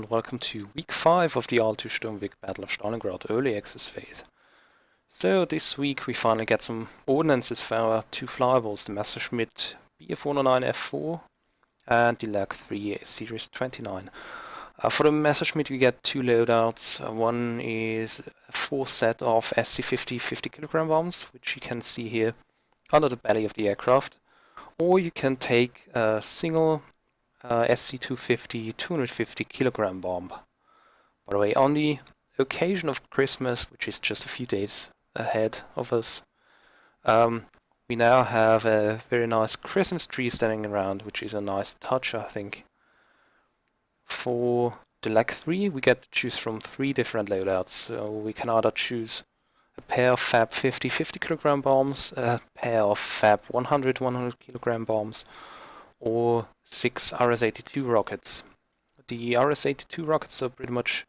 and welcome to week 5 of the IL-2 Sturmweg Battle of Stalingrad early access phase. So this week we finally get some ordnances for our two flyballs, the Messerschmitt Bf-109F4 and the Lag-3 Series 29. For the Messerschmitt we get two loadouts. One is a full set of SC-50 50kg bombs, which you can see here under the belly of the aircraft, or you can take a single SC-250 250kg bomb. By the way, on the occasion of Christmas, which is just a few days ahead of us, we now have a very nice Christmas tree standing around, which is a nice touch, I think. For the Lag-3, we get to choose from 3 different loadouts. So we can either choose a pair of Fab 50 50kg bombs, a pair of Fab 100 100kg bombs, or 6 RS-82 rockets. The RS-82 rockets are pretty much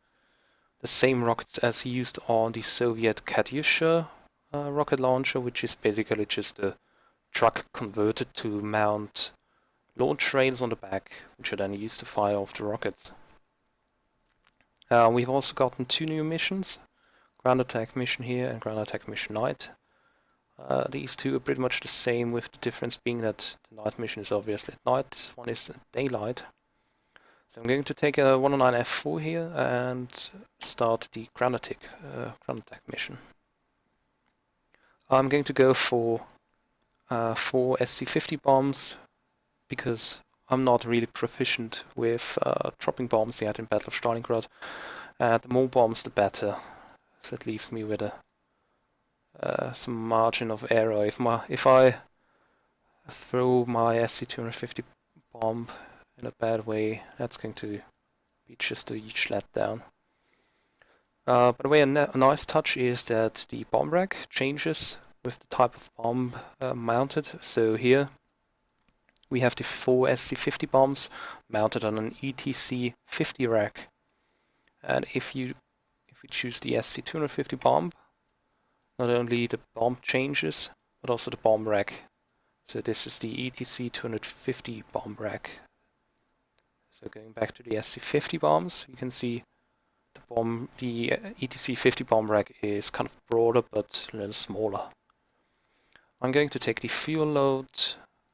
the same rockets as used on the Soviet Katyusha rocket launcher, which is basically just a truck converted to mount launch rails on the back, which are then used to fire off the rockets. We've also gotten 2 new missions, ground attack mission here and ground attack mission night. These two are pretty much the same, with the difference being that the night mission is obviously at night, this one is at daylight. So I'm going to take a 109F4 here and start the ground attack mission. I'm going to go for 4 SC-50 bombs, because I'm not really proficient with dropping bombs yet in Battle of Stalingrad. The more bombs the better, so it leaves me with some margin of error. If I throw my SC-250 bomb in a bad way, that's going to be just a huge letdown. By the way, a nice touch is that the bomb rack changes with the type of bomb mounted. So here we have the 4 SC-50 bombs mounted on an ETC-50 rack, and if we choose the SC-250 bomb, not only the bomb changes, but also the bomb rack. So this is the ETC-250 bomb rack. So going back to the SC-50 bombs, you can see the ETC-50 bomb rack is kind of broader but a little smaller. I'm going to take the fuel load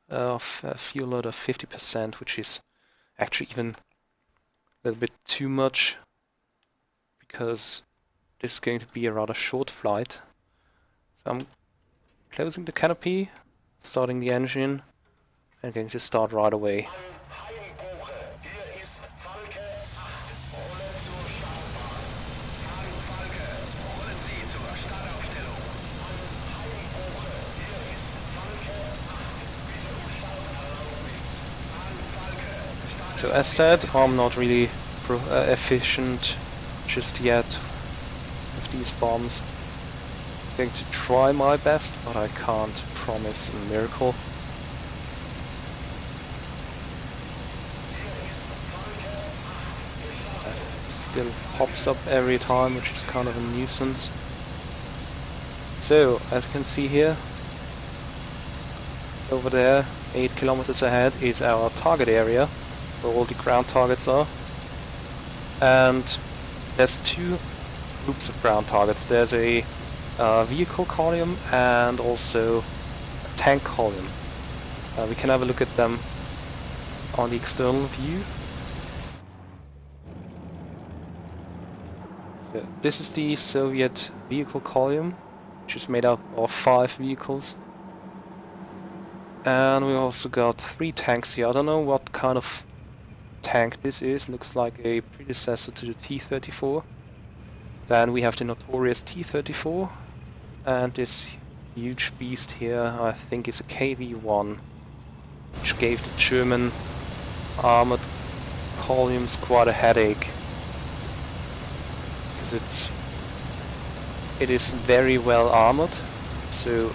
of 50%, which is actually even a little bit too much, because this is going to be a rather short flight. So I'm closing the canopy, starting the engine, and going to start right away. So as said, I'm not really efficient just yet with these bombs. I'm going to try my best, but I can't promise a miracle. It still pops up every time, which is kind of a nuisance. So, as you can see here, over there, 8 kilometers ahead, is our target area, where all the ground targets are. And there's 2 groups of ground targets. There's a vehicle column and also a tank column. We can have a look at them on the external view. So this is the Soviet vehicle column, which is made up of 5 vehicles. And we also got 3 tanks here. I don't know what kind of tank this is. Looks like a predecessor to the T-34. Then we have the notorious T-34, and this huge beast here I think is a KV-1, which gave the German armored columns quite a headache, because it is very well armored, so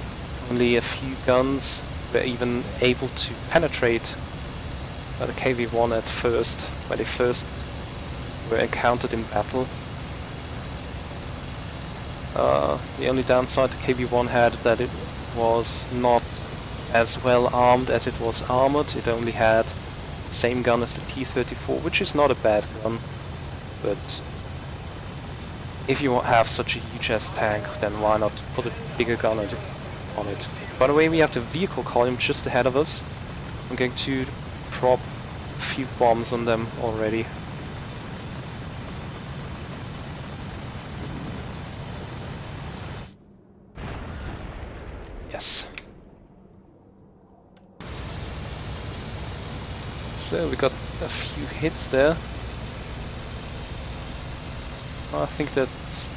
only a few guns were even able to penetrate the KV-1 at first, when they first were encountered in battle. The only downside the KV-1 had, that it was not as well armed as it was armored. It only had the same gun as the T-34, which is not a bad gun. but if you have such a huge ass tank, then why not put a bigger gun on it. By the way, we have the vehicle column just ahead of us. I'm going to drop a few bombs on them already. Yes. So we got a few hits there. I think that's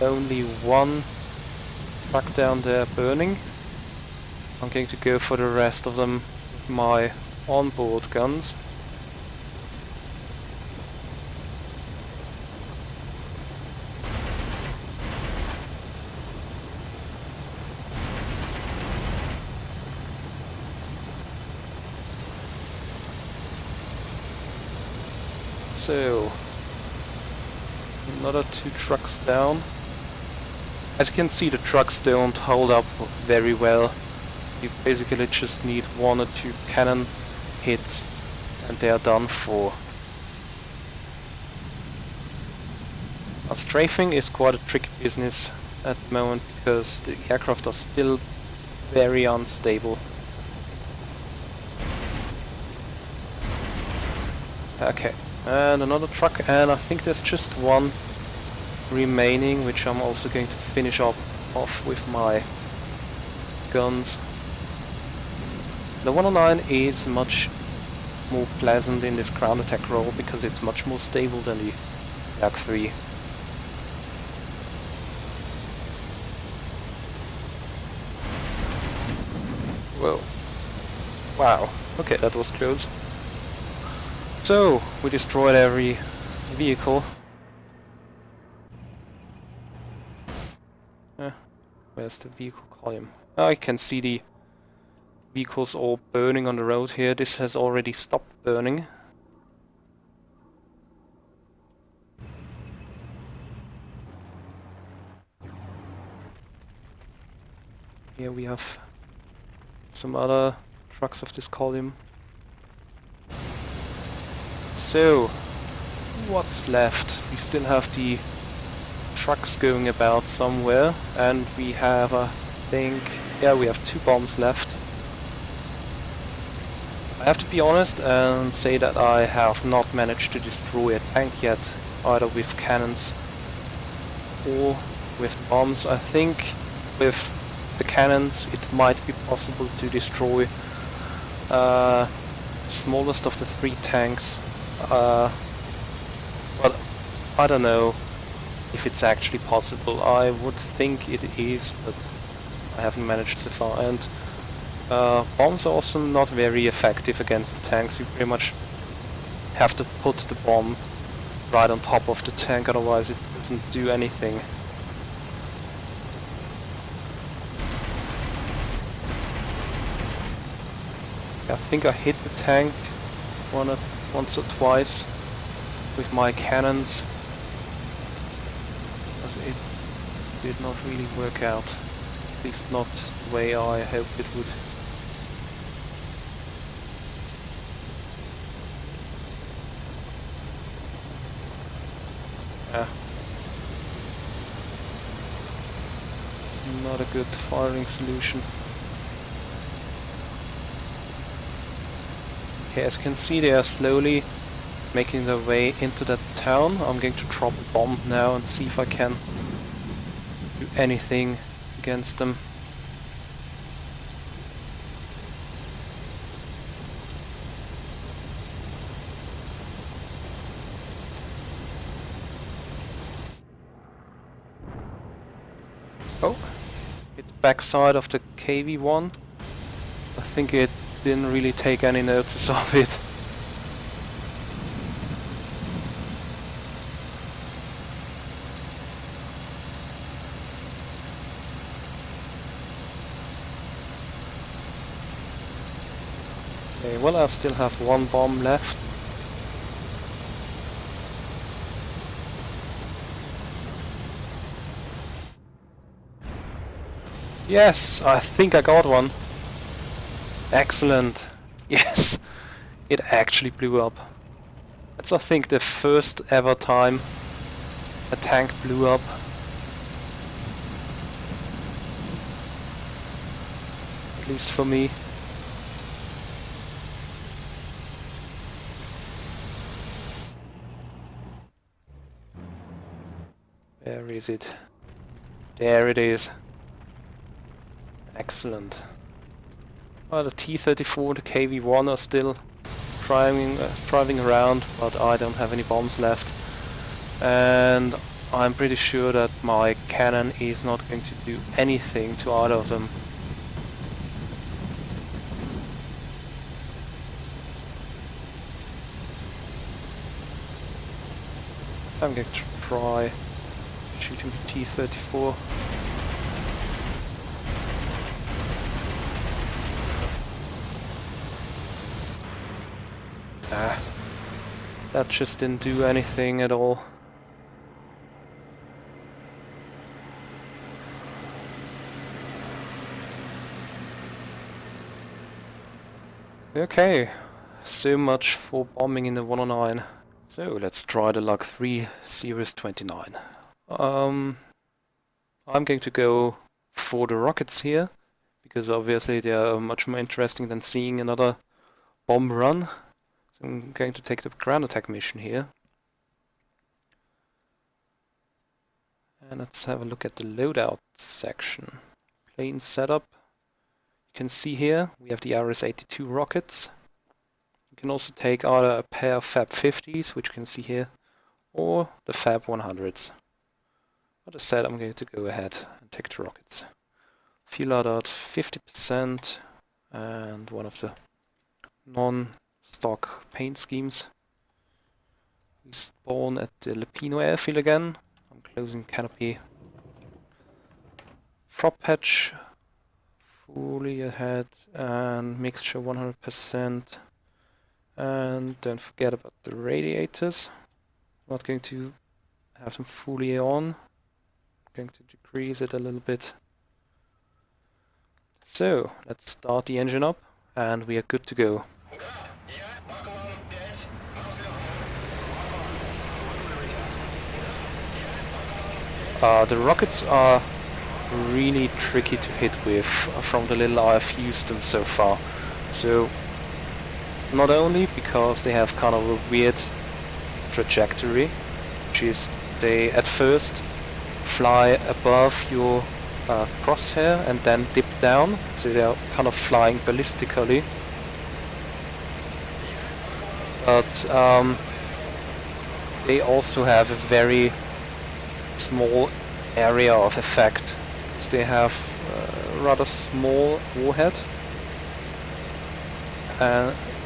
only one truck down there burning. I'm going to go for the rest of them with my onboard guns. So, another 2 trucks down. As you can see, the trucks don't hold up very well. You basically just need 1 or 2 cannon hits and they are done for. Now, strafing is quite a tricky business at the moment because the aircraft are still very unstable. Okay. And another truck, and I think there's just 1 remaining, which I'm also going to finish off with my guns. The 109 is much more pleasant in this ground attack role because it's much more stable than the IL-3. Whoa. Wow. Okay, that was close. So, we destroyed every vehicle. Where's the vehicle column? Oh, I can see the vehicles all burning on the road here. This has already stopped burning. Here we have some other trucks of this column. So, what's left? We still have the trucks going about somewhere, and we have, I think, yeah, we have 2 bombs left. I have to be honest and say that I have not managed to destroy a tank yet, either with cannons or with bombs. I think with the cannons it might be possible to destroy the smallest of the 3 tanks. But I don't know if it's actually possible. I would think it is, but I haven't managed so far. And bombs are also not very effective against the tanks. You pretty much have to put the bomb right on top of the tank, otherwise it doesn't do anything. I think I hit the tank once or twice with my cannons, but it did not really work out, at least not the way I hoped it would. Yeah. It's not a good firing solution. Okay, as you can see, they are slowly making their way into that town. I'm going to drop a bomb now and see if I can do anything against them. Oh, hit the backside of the KV-1. I think it didn't really take any notice of it. Okay, well, I still have 1 bomb left. Yes, I think I got one. Excellent. Yes, it actually blew up. It's, I think, the first ever time a tank blew up. At least for me. Where is it? There it is. Excellent. Well, the T-34 and the KV-1 are still driving around, but I don't have any bombs left. And I'm pretty sure that my cannon is not going to do anything to either of them. I'm going to try shooting the T-34. That just didn't do anything at all. Okay, so much for bombing in the 109. So let's try the Lug 3 Series 29. I'm going to go for the rockets here, because obviously they are much more interesting than seeing another bomb run. So I'm going to take the ground attack mission here. And let's have a look at the loadout section. Plane setup. You can see here we have the RS-82 rockets. You can also take either a pair of Fab 50s, which you can see here, or the Fab 100s. But as said, I'm going to go ahead and take the rockets. Fuel at 50% and one of the non-stock paint schemes. We spawn at the Lepino airfield again. I'm closing canopy. Prop patch fully ahead and mixture 100%. And don't forget about the radiators. I'm not going to have them fully on. I'm going to decrease it a little bit. So let's start the engine up and we are good to go. The rockets are really tricky to hit with from the little I've used them so far. So not only because they have kind of a weird trajectory, which is they at first fly above your crosshair and then dip down, so they are kind of flying ballistically. But they also have a very small area of effect. So they have a rather small warhead.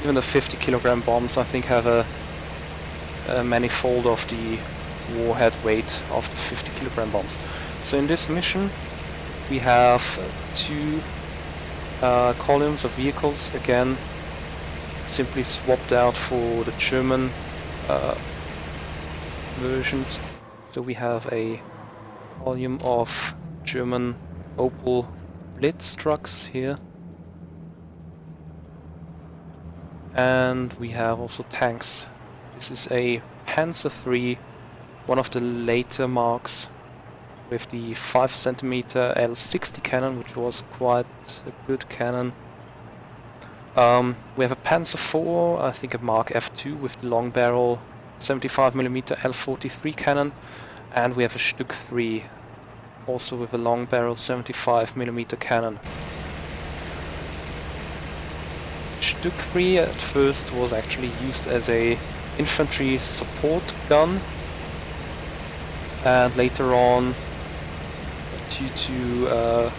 Even the 50 kilogram bombs, I think, have a manifold of the warhead weight of the 50 kilogram bombs. So in this mission we have two columns of vehicles, again simply swapped out for the German versions. So we have a column of German Opel Blitz trucks here. And we have also tanks. This is a Panzer III, one of the later marks, with the 5 centimeter L60 cannon, which was quite a good cannon. We have a Panzer IV, I think a Mark F2 with the long barrel 75mm L43 cannon, and we have a Stück 3, also with a long barrel 75mm cannon. Stück 3 at first was actually used as a infantry support gun, and later on, due to the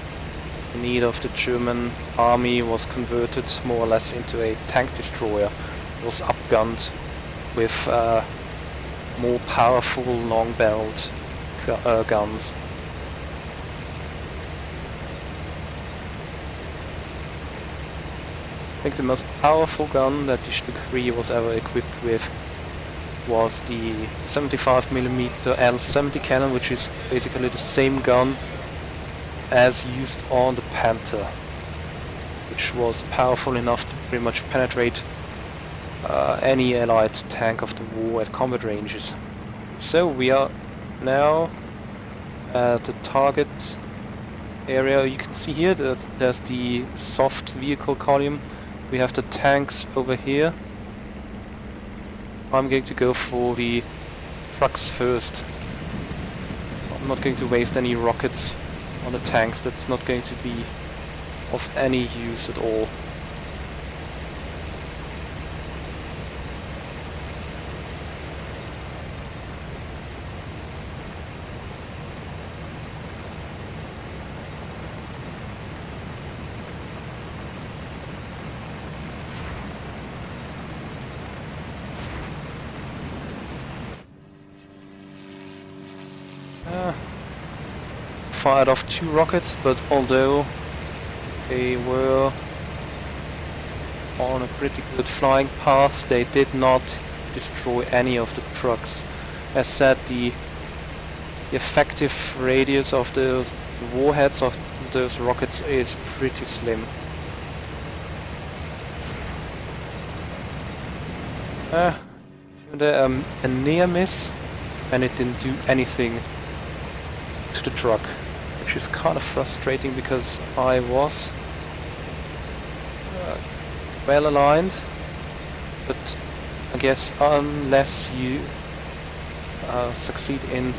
need of the German army, was converted more or less into a tank destroyer. It was upgunned with more powerful long-barreled guns. I think the most powerful gun that the Stück 3 was ever equipped with was the 75mm L70 cannon, which is basically the same gun as used on the Panther, which was powerful enough to pretty much penetrate any allied tank of the war at combat ranges. So we are now at the target area. You can see here that there's the soft vehicle column. We have the tanks over here. I'm going to go for the trucks first. I'm not going to waste any rockets on the tanks. That's not going to be of any use at all. Fired off 2 rockets, but although they were on a pretty good flying path, they did not destroy any of the trucks. As said, the effective radius of those warheads of those rockets is pretty slim. A near miss, and it didn't do anything to the truck, which is kind of frustrating because I was well aligned, but I guess unless you succeed in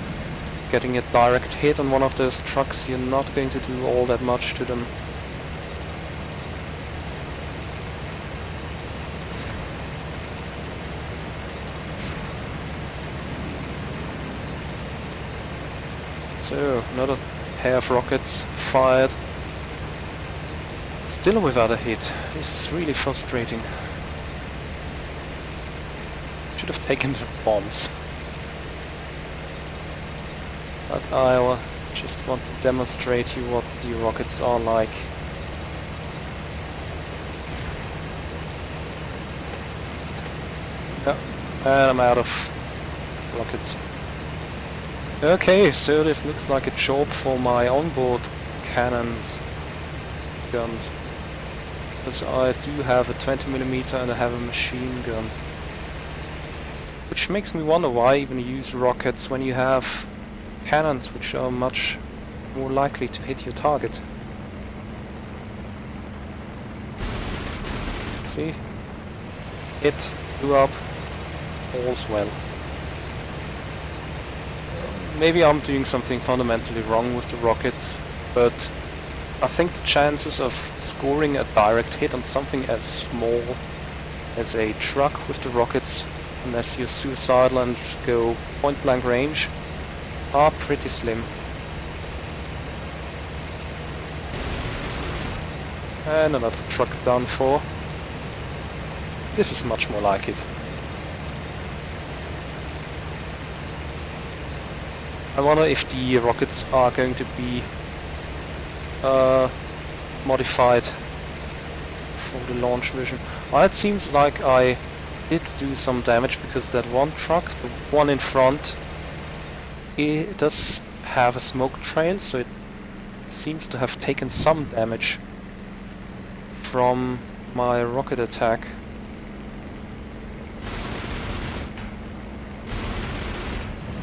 getting a direct hit on one of those trucks, you're not going to do all that much to them. So, another pair of rockets fired. Still without a hit. This is really frustrating. Should have taken the bombs. But I just want to demonstrate you what the rockets are like. Yeah, and I'm out of rockets. Okay, so this looks like a job for my onboard guns. Because I do have a 20mm and I have a machine gun. Which makes me wonder why even use rockets when you have cannons which are much more likely to hit your target. See? Hit, blew up, all's well. Maybe I'm doing something fundamentally wrong with the rockets, but I think the chances of scoring a direct hit on something as small as a truck with the rockets, unless you're suicidal and go point blank range, are pretty slim. And another truck done for. This is much more like it. I wonder if the rockets are going to be modified for the launch version. It seems like I did do some damage because that one truck, the one in front, it does have a smoke trail, so it seems to have taken some damage from my rocket attack.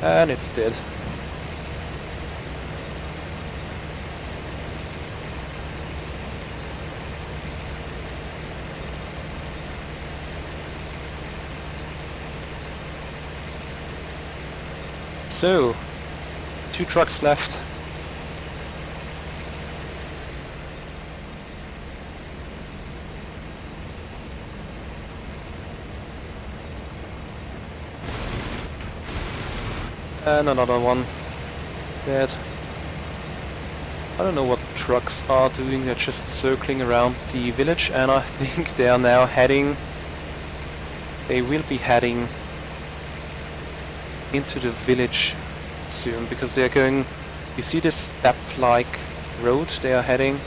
And it's dead. So, 2 trucks left. And another one dead. I don't know what trucks are doing, they're just circling around the village, and I think they are now heading... They will be heading into the village soon, because they are going... You see this step-like road they are heading?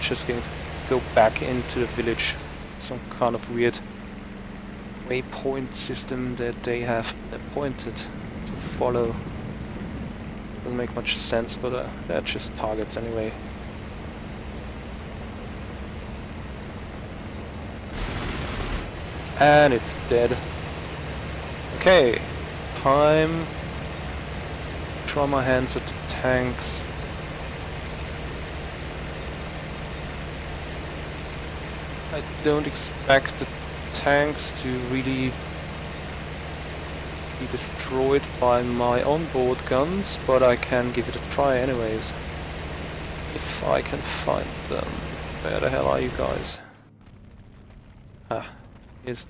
Just going to go back into the village. Some kind of weird waypoint system that they have appointed to follow. Doesn't make much sense, but they're just targets anyway. And it's dead. Okay, time. Try my hands at the tanks. I don't expect the tanks to really be destroyed by my onboard guns, but I can give it a try anyways. If I can find them. Where the hell are you guys? Ah, here's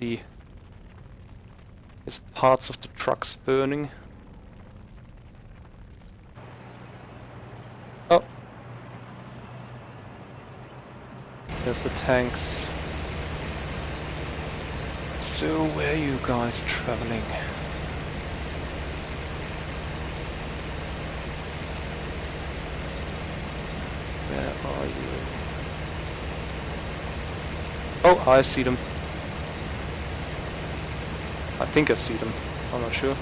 parts of the trucks burning. Oh! There's the tanks. So, where are you guys traveling? Where are you? Oh, I see them. I think I see them. I'm not sure.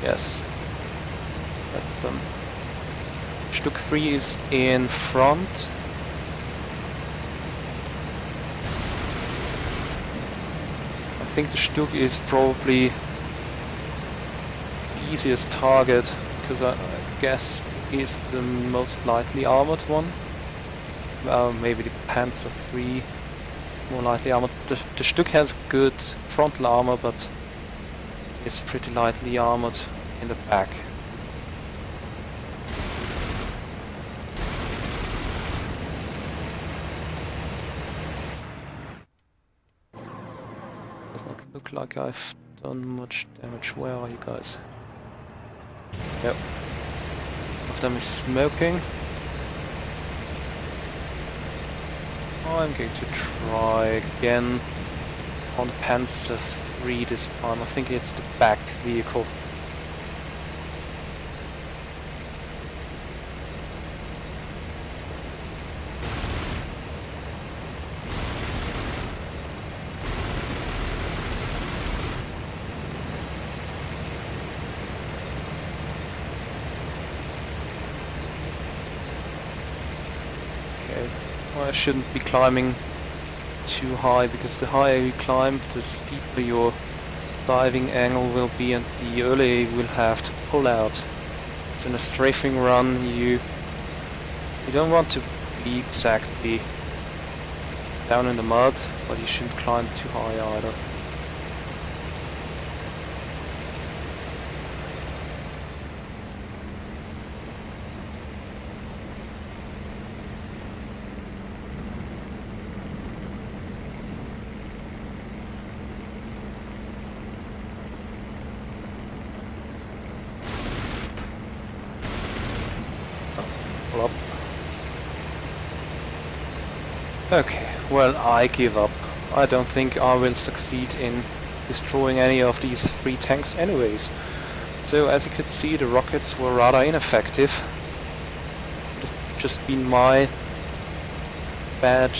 Yes. That's them. Stück 3 is in front. I think the Stück is probably the easiest target, because I guess is the most lightly armored one. Maybe the Panzer 3 more lightly armored. The Stück has good frontal armor, but is pretty lightly armored in the back. Does not look like I've done much damage. Where are you guys? Yep. One of them is smoking. I'm going to try again on the Panzer 3 this time. I think it's the back vehicle. I shouldn't be climbing too high, because the higher you climb, the steeper your diving angle will be and the earlier you will have to pull out. So in a strafing run you don't want to be exactly down in the mud, but you shouldn't climb too high either. Up. Okay, well, I give up. I don't think I will succeed in destroying any of these 3 tanks anyways. So as you could see, the rockets were rather ineffective. It would have just been my bad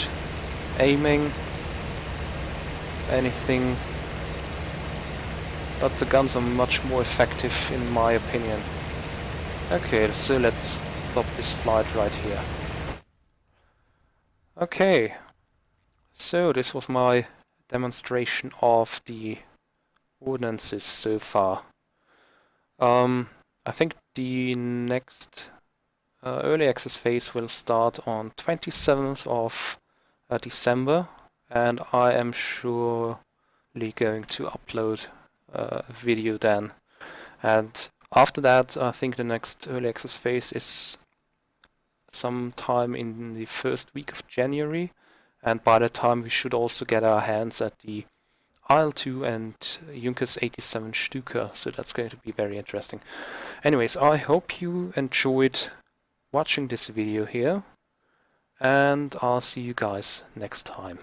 aiming, anything, but the guns are much more effective in my opinion. Okay, so let's stop this flight right here. Okay, so this was my demonstration of the ordnances so far. I think the next early access phase will start on 27th of December, and I am surely going to upload a video then. And after that, I think the next early access phase is sometime in the first week of January, and by that time we should also get our hands at the IL-2 and Junkers 87 Stuka, so that's going to be very interesting. Anyways, I hope you enjoyed watching this video here, and I'll see you guys next time.